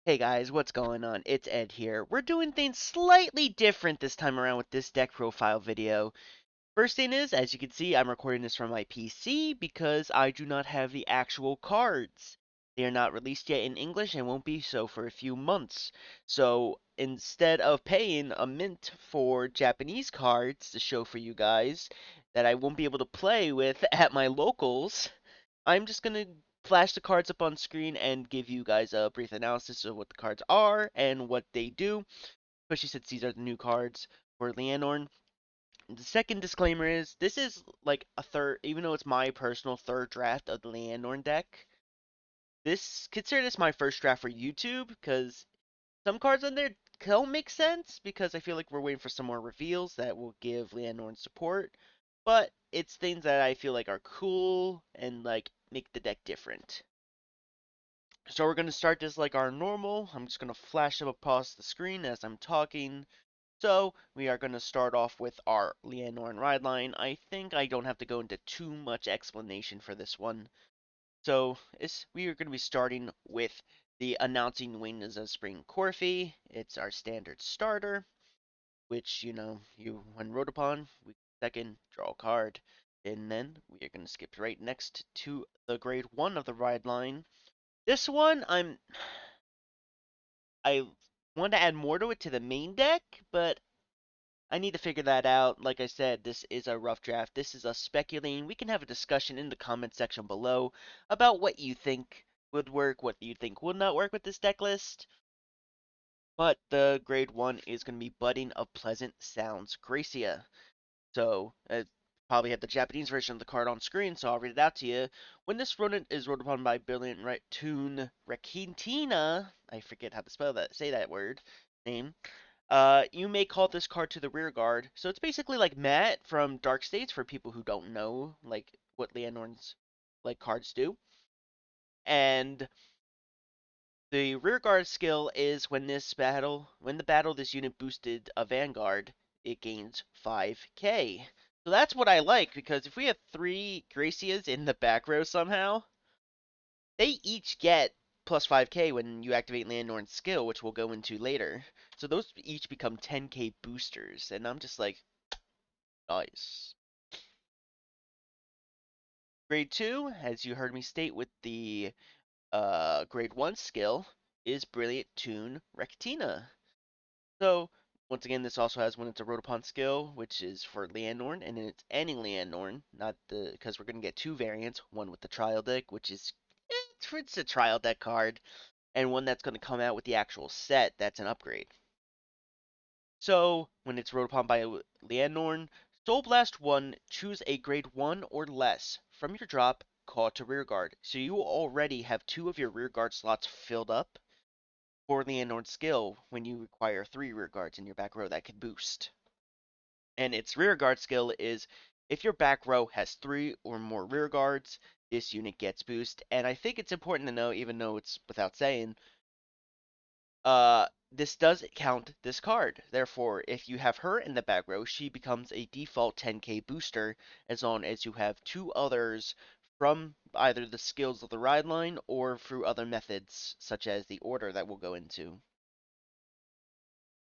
Hey guys, what's going on? It's Ed here. We're doing things slightly different this time around with this deck profile video. First thing is, as you can see, I'm recording this from my PC because I do not have the actual cards. They are not released yet in English and won't be so for a few months. So instead of paying a mint for Japanese cards to show for you guys that I won't be able to play with at my locals, I'm just going to flash the cards up on screen and give you guys a brief analysis of what the cards are and what they do, especially since these are the new cards for Lianorn. The second disclaimer is this is like a third, even though it's my personal third draft of the Lianorn deck. Consider this my first draft for YouTube because some cards on there don't make sense because I feel like we're waiting for some more reveals that will give Lianorn support. But it's things that I feel like are cool and like make the deck different. So we're going to start this like our normal. I'm just going to flash them across the screen as I'm talking. So we are going to start off with our Lianorn ride line. I think I don't have to go into too much explanation for this one. So we are going to be starting with the announcing Wings of Spring Corphie. It's our standard starter, which you when wrote upon, we second draw a card, and then we are going to skip right next to the grade 1 of the ride line. This one I want to add more to it to the main deck, but I need to figure that out. Like I said, this is a rough draft. This is us speculating. We can have a discussion in the comment section below about what you think would work, what you think would not work with this deck list. But the grade 1 is going to be Budding of Pleasant Sounds Gracia. So, probably have the Japanese version of the card on screen, so I'll read it out to you. When this rodent is rode upon by brilliant Tune Requintina, I forget how to say that word, name, you may call this card to the rear guard. So it's basically like Matt from Dark States for people who don't know, like, what Lianorn's, like, cards do. And the rear guard skill is when the battle this unit boosted a Vanguard, it gains 5k. So that's what I like, because if we have 3 Gracias in the back row somehow, they each get plus 5k when you activate Lianorn's skill, which we'll go into later. So those each become 10k boosters, and I'm just like, nice. Grade 2, as you heard me state with the grade 1 skill, is Brilliant Tune Rectina. So, once again, this also has when it's a wrote upon skill, which is for Lianorn, and then it's ending Lianorn, not the, because we're going to get 2 variants, one with the trial deck, which is, it's a trial deck card, and one that's going to come out with the actual set that's an upgrade. So, when it's wrote upon by Lianorn, Soul Blast 1, choose a grade 1 or less from your drop, call it to rearguard. So you already have 2 of your rearguard slots filled up for Lianorn's skill when you require 3 rearguards in your back row that can boost. And its rearguard skill is if your back row has 3 or more rearguards, this unit gets boost. And I think it's important to know, even though it's without saying, this does count this card. Therefore, if you have her in the back row, she becomes a default 10k booster as long as you have 2 others from either the skills of the ride line or through other methods, such as the order that we'll go into.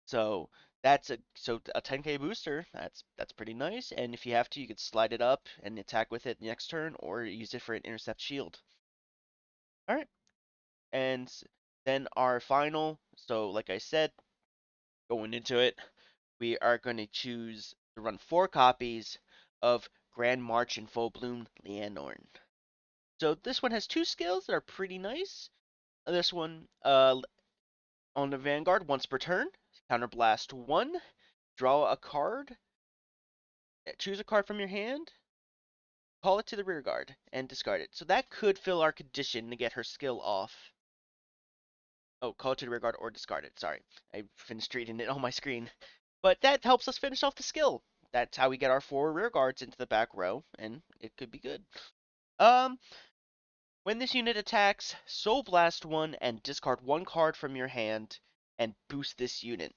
So a 10k booster. That's pretty nice. And if you have to, you could slide it up and attack with it next turn, or use it for an intercept shield. All right, and then our final. So like I said, going into it, we are going to choose to run 4 copies of Grand March in Full Bloom Lianorn. So this one has 2 skills that are pretty nice. This one, on the Vanguard, once per turn, Counterblast 1, draw a card, choose a card from your hand, call it to the rear guard, and discard it. So that could fill our condition to get her skill off. Oh, call it to the rear guard or discard it. Sorry, I finished reading it on my screen. But that helps us finish off the skill. That's how we get our 4 rear guards into the back row, and it could be good. Um, when this unit attacks, Soul Blast 1 and discard 1 card from your hand and boost this unit.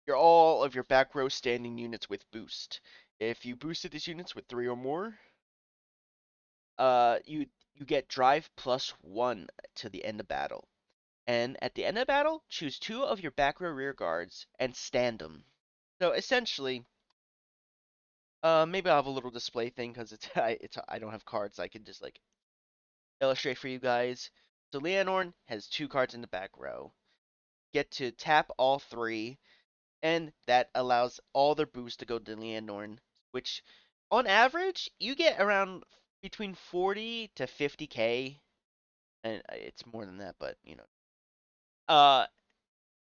You're all of your back row standing units with boost. If you boosted these units with 3 or more, you get drive plus 1 to the end of battle. And at the end of the battle, choose 2 of your back row rear guards and stand them. So essentially, maybe I'll have a little display thing because I don't have cards. I can just like illustrate for you guys. So Lianorn has 2 cards in the back row. Get to tap all 3, and that allows all their boosts to go to Lianorn, which on average you get around between 40 to 50k, and it's more than that, but you know. Uh,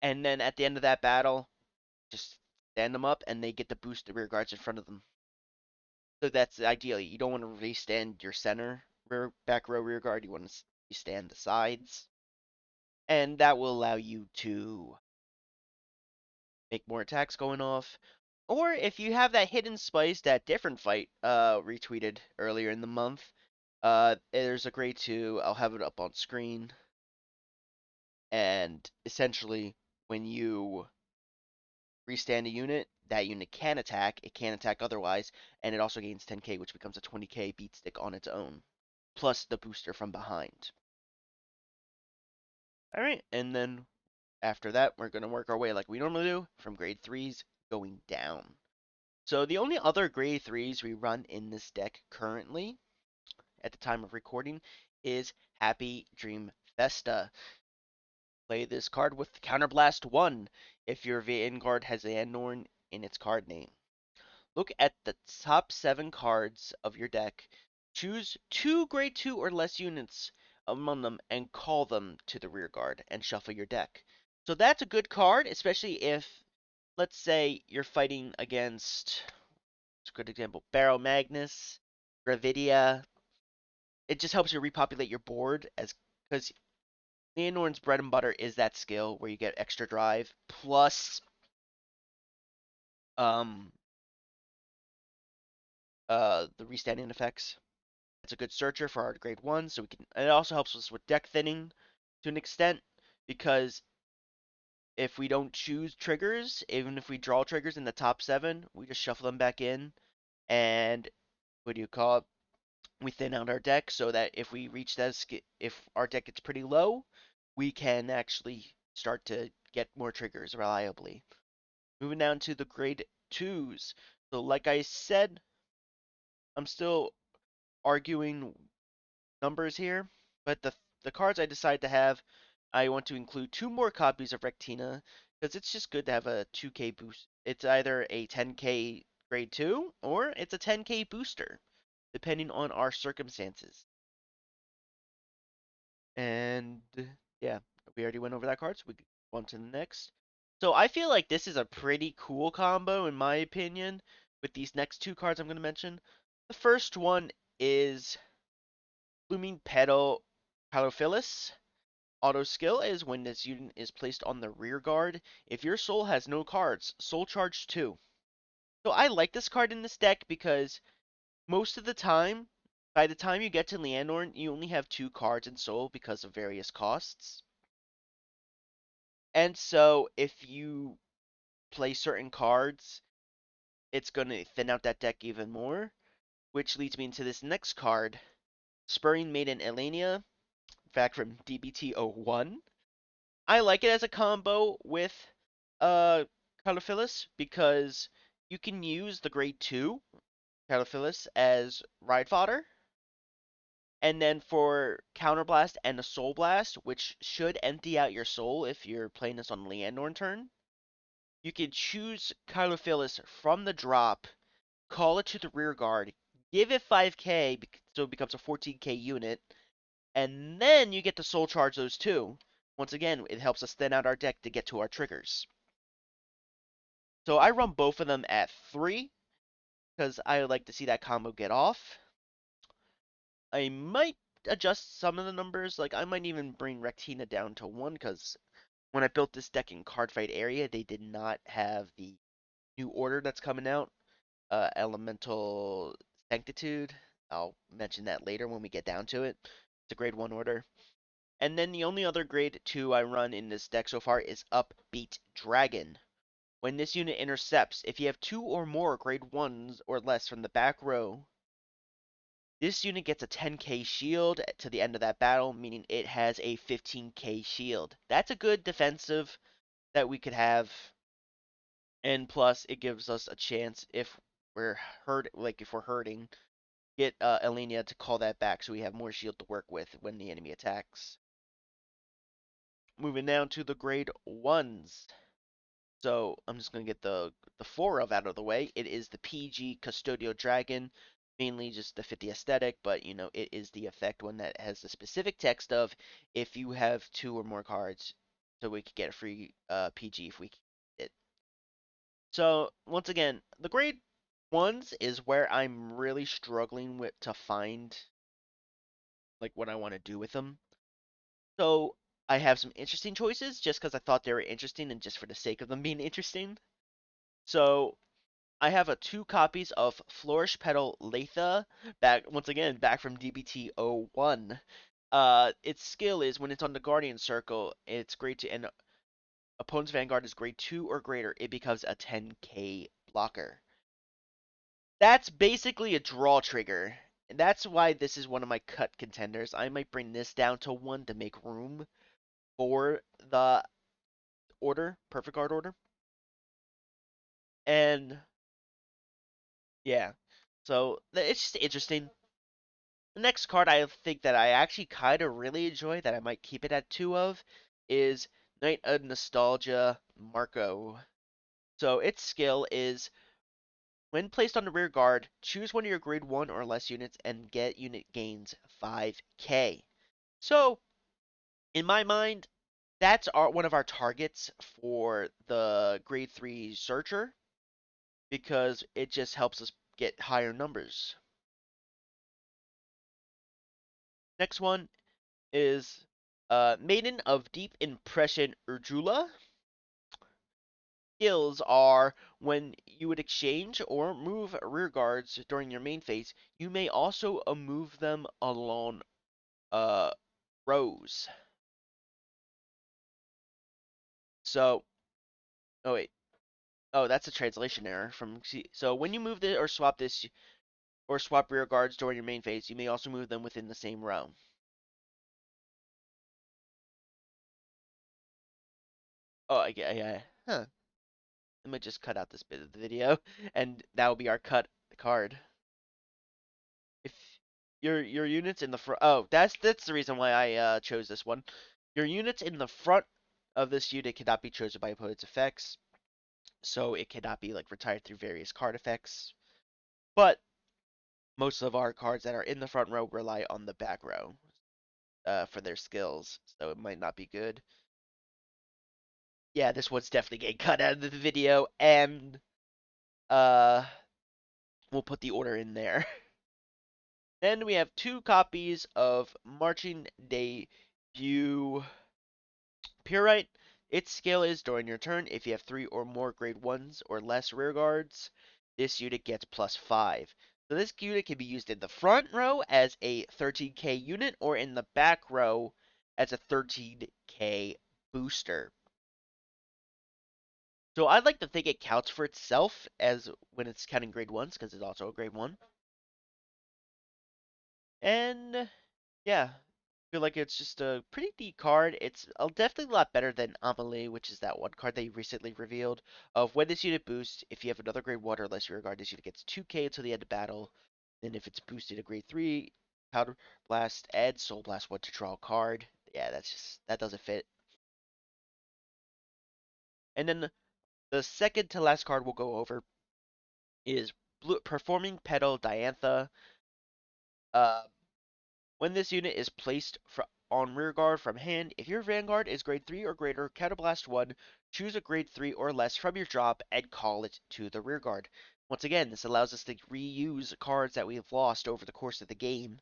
and then at the end of that battle, just stand them up, and they get to boost the rear guards in front of them. So that's ideally. You don't want to restand your center back row rear guard. You want to restand the sides, and that will allow you to make more attacks going off. Or if you have that hidden spice that different fight retweeted earlier in the month, there's a grade 2. I'll have it up on screen. And essentially, when you restand a unit, that unit can attack. It can't attack otherwise, and it also gains 10k, which becomes a 20k beat stick on its own, plus the booster from behind. All right, and then after that, we're going to work our way like we normally do, from grade 3s going down. So the only other grade 3s we run in this deck currently, at the time of recording, is Happy Dream Festa. Play this card with Counterblast 1 if your Vanguard has Lianorn in its card name. Look at the top 7 cards of your deck. Choose 2 grade 2 or less units among them and call them to the rear guard and shuffle your deck. So that's a good card, especially if, let's say, you're fighting against, it's a good example, Barrow Magnus, Gravidia. It just helps you repopulate your board, as because Lianorn's bread and butter is that skill where you get extra drive plus um the restanding effects. It's a good searcher for our grade 1, so we can. And it also helps us with deck thinning to an extent, because if we don't choose triggers, even if we draw triggers in the top 7, we just shuffle them back in, and what do you call it? We thin out our deck so that if we reach that, if our deck gets pretty low, we can actually start to get more triggers reliably. Moving down to the grade 2s. So like I said, I'm still arguing numbers here, but the cards I decide to have, I want to include 2 more copies of Rectina, because it's just good to have a 2k boost. It's either a 10k grade 2 or it's a 10k booster, depending on our circumstances. And yeah, we already went over that card, so we can go on to the next. So I feel like this is a pretty cool combo, in my opinion, with these next 2 cards I'm going to mention. The first one is Blooming Petal Palophilus. Auto skill is when this unit is placed on the rear guard. If your soul has no cards, soul charge 2. So I like this card in this deck because most of the time, by the time you get to Lianorn, you only have 2 cards in soul because of various costs. And so if you play certain cards, it's going to thin out that deck even more, which leads me into this next card, Spurring Maiden Alana, back from DBT01. I like it as a combo with Calophilus because you can use the grade 2 Calophilus as ride fodder. And then for Counterblast and a Soul Blast, which should empty out your soul if you're playing this on Lianorn turn, you can choose Calophilus from the drop, call it to the rear guard, give it 5k so it becomes a 14k unit, and then you get to soul charge those 2. Once again, it helps us thin out our deck to get to our triggers. So I run both of them at 3 because I would like to see that combo get off. I might adjust some of the numbers. Like I might even bring Rectina down to 1 because when I built this deck in Cardfight area, they did not have the new order that's coming out, Elemental Sanctitude. I'll mention that later when we get down to it. It's a grade 1 order. And then the only other grade 2 I run in this deck so far is Upbeat Dragon. When this unit intercepts, if you have 2 or more grade 1s or less from the back row, This unit gets a 10k shield to the end of that battle, meaning it has a 15k shield. That's a good defensive that we could have, and plus it gives us a chance if we're if we're hurting, get Alana to call that back so we have more shield to work with when the enemy attacks. Moving down to the grade 1s. So I'm just going to get the 4 of out of the way. It is the PG Custodial Dragon, mainly just the 50 aesthetic, but you know, it is the effect one that has the specific text of if you have 2 or more cards, so we could get a free PG if we get it. So once again, the grade 1s is where I'm really struggling with to find like what I want to do with them. So I have some interesting choices just because I thought they were interesting and just for the sake of them being interesting. So I have 2 copies of Flourish Petal Lathya, back once again back from DBT 01. Its skill is when it's on the Guardian Circle, it's grade 2, and opponent's Vanguard is grade 2 or greater, it becomes a 10k blocker. That's basically a draw trigger. And that's why this is one of my cut contenders. I might bring this down to 1 to make room for the perfect card order. And yeah, so it's just interesting. The next card I think that I actually kind of really enjoy that I might keep it at 2 of is Knight of Nostalgia Marco. So its skill is when placed on the rear guard, choose one of your grade 1 or less units and get unit gains 5k. So in my mind, that's one of our targets for the grade 3 searcher because it just helps us get higher numbers. Next one is Maiden of Deep Impression Urjula. Skills are when you would exchange or move rear guards during your main phase, you may also move them along uh, rows. So, oh wait, oh that's a translation error from. So when you move this or swap rear guards during your main phase, you may also move them within the same row. Oh, yeah. Huh. I might just cut out this bit of the video, and that will be our cut card. If your units in the front, oh, that's the reason why I chose this one. Your units in the front of this unit cannot be chosen by opponent's effects, so it cannot be like retired through various card effects. But most of our cards that are in the front row rely on the back row for their skills, so it might not be good. Yeah, this one's definitely getting cut out of the video, and uh, we'll put the order in there. Then we have 2 copies of Marching Debut Purite. Its skill is during your turn, if you have 3 or more grade 1s or less rear guards, this unit gets +5. So this unit can be used in the front row as a 13k unit or in the back row as a 13k booster. So I'd like to think it counts for itself as when it's counting grade 1s because it's also a grade 1. And yeah, feel like it's just a pretty neat card. It's definitely a lot better than Amelie, which is that one card they recently revealed. Of when this unit boosts, if you have another grade 1 or less rear guard, this unit gets 2k until the end of battle. Then if it's boosted to grade 3, Powder Blast, add Soul Blast 1 to draw a card. Yeah, that doesn't fit. And then the second to last card we'll go over is Performing Petal Diantha. Uh, When this unit is placed on rearguard from hand, if your vanguard is grade 3 or greater, counterblast 1, choose a grade 3 or less from your drop and call it to the rearguard. Once again, this allows us to reuse cards that we have lost over the course of the game,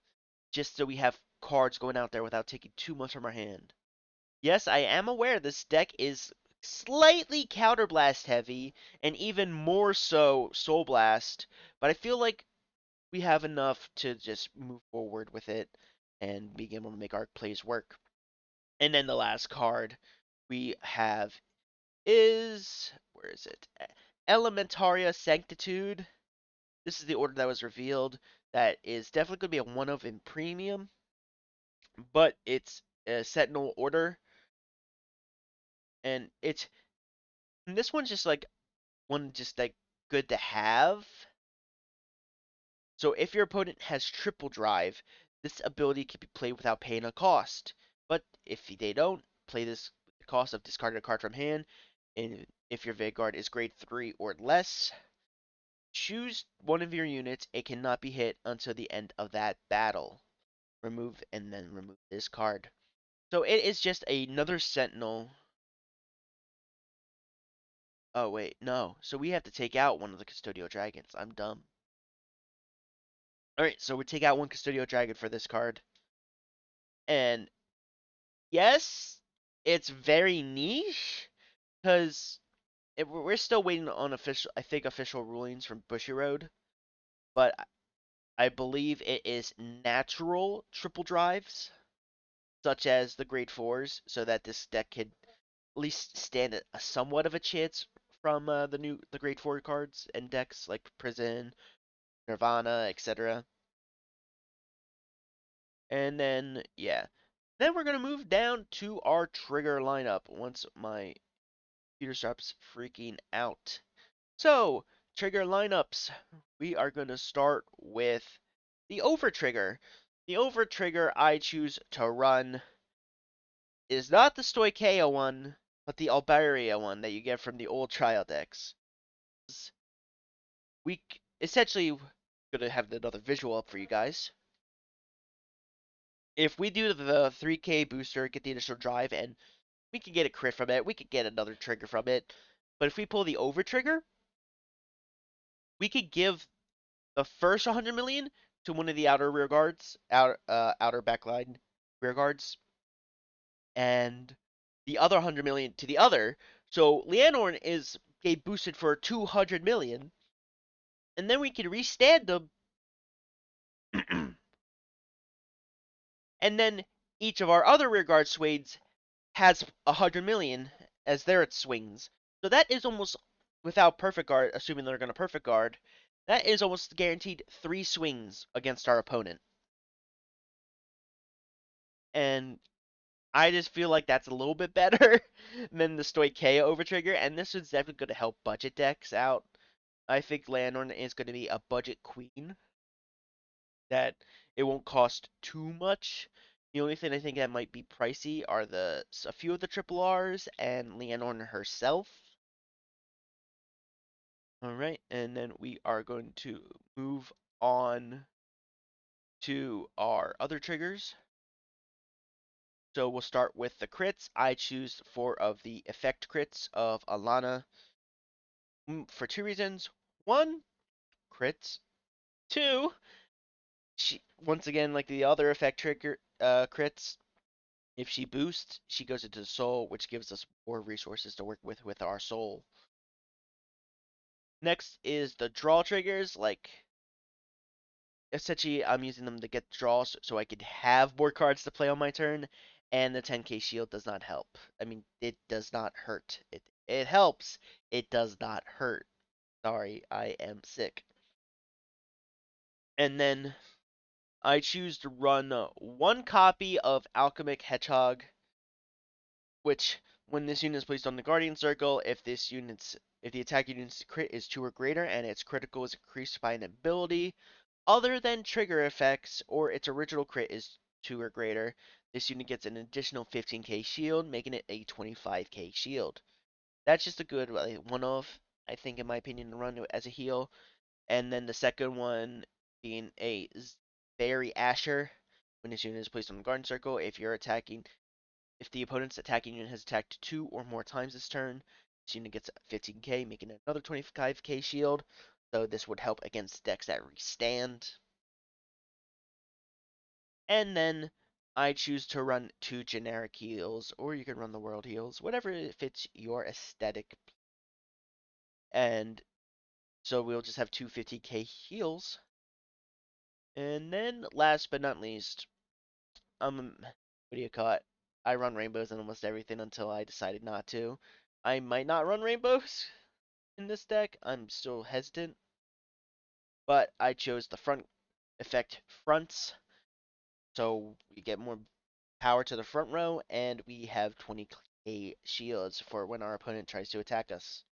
just so we have cards going out there without taking too much from our hand. Yes, I am aware this deck is slightly counterblast heavy, and even more so Soul Blast, but I feel like we have enough to just move forward with it and being able to make our plays work. And then the last card we have is, where is it? Elementaria Sanctitude. This is the order that was revealed that is definitely going to be a one of in premium, but it's a Sentinel Order, and this one's just like one just like good to have. So if your opponent has triple drive, this ability can be played without paying a cost. But if they don't, play this with the cost of discarding a card from hand, and if your Vanguard is grade 3 or less, choose one of your units. It cannot be hit until the end of that battle. Remove and then remove this card. So it is just another Sentinel. Oh wait, no. So we have to take out one of the Custodial Dragons. I'm dumb. Alright, so we take out one Custodial Dragon for this card. And yes, it's very niche because we're still waiting on official rulings from Bushiroad, but I believe it is natural triple drives, such as the grade fours, so that this deck could at least stand a somewhat of a chance from the grade four cards and decks like Prison, Nirvana, etc. And then yeah, then we're gonna move down to our trigger lineup once my computer stops freaking out. So, trigger lineups. We are going to start with the over trigger. The over trigger I choose to run is not the Stoicheia one, but the Olbaria one that you get from the old trial decks. We essentially going to have another visual up for you guys. If we do the 3k booster, get the initial drive, and we can get a crit from it, we could get another trigger from it. But if we pull the over trigger, we could give the first 100 million to one of the outer rear guards, outer backline rear guards, and the other 100 million to the other. So Lianorn is get boosted for 200 million, and then we can restand them, and then each of our other rear guard swings has 100 million as their swings. So that is almost without perfect guard, assuming they're going to perfect guard. That is almost guaranteed 3 swings against our opponent. And I just feel like that's a little bit better than the Stoicheia Overtrigger, and this is definitely going to help budget decks out. I think Lianorn is going to be a budget queen, that it won't cost too much. The only thing I think that might be pricey are a few of the triple R's and Lianorn herself. Alright, and then we are going to move on to our other triggers. So we'll start with the crits. I choose 4 of the effect crits of Alana for 2 reasons. 1, crits. 2, she once again like the other effect trigger crits. If she boosts, she goes into the soul, which gives us more resources to work with our soul. Next is the draw triggers, like essentially I'm using them to get draws so I could have more cards to play on my turn, and the 10k shield does not help. I mean, it does not hurt. It helps. It does not hurt. Sorry, I am sick. And then I choose to run 1 copy of Alchemic Hedgehog, which when this unit is placed on the Guardian Circle, if the attack unit's crit is 2 or greater and its critical is increased by an ability other than trigger effects, or its original crit is 2 or greater, this unit gets an additional 15k shield, making it a 25k shield. That's just a good one-off, I think, in my opinion, to run as a heal. And then the second one being a Berry Asher. When this unit is placed on the Guardian Circle, if the opponent's attacking unit has attacked 2 or more times this turn, this unit gets 15k, making it another 25k shield. So this would help against decks that restand. And then I choose to run 2 generic heals, or you can run the world heals, whatever fits your aesthetic. And so we'll just have 2 50k heals. And then last but not least, what do you call it? I run rainbows in almost everything until I decided not to. I might not run rainbows in this deck. I'm still hesitant. But I chose the front effect fronts, so we get more power to the front row, and we have 20k shields for when our opponent tries to attack us.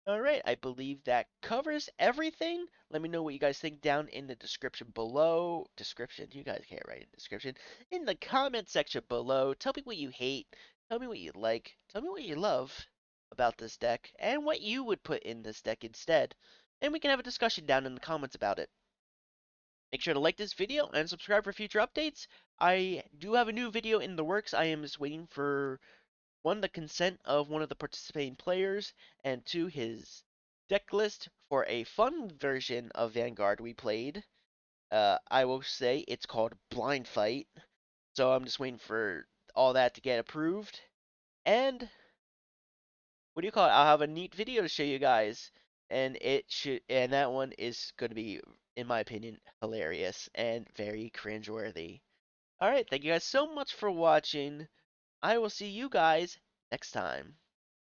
Alright, I believe that covers everything. Let me know what you guys think down in the description below. Description? You guys can't write a description. In the comment section below, tell me what you hate, tell me what you like, tell me what you love about this deck, and what you would put in this deck instead. And we can have a discussion down in the comments about it. Make sure to like this video and subscribe for future updates. I do have a new video in the works. I am just waiting for one, the consent of one of the participating players, and two, his deck list for a fun version of Vanguard we played. I will say it's called Blind Fight, so I'm just waiting for all that to get approved. And what do you call it? I'll have a neat video to show you guys, and that one is going to be, in my opinion, hilarious and very cringeworthy. All right, thank you guys so much for watching. I will see you guys next time.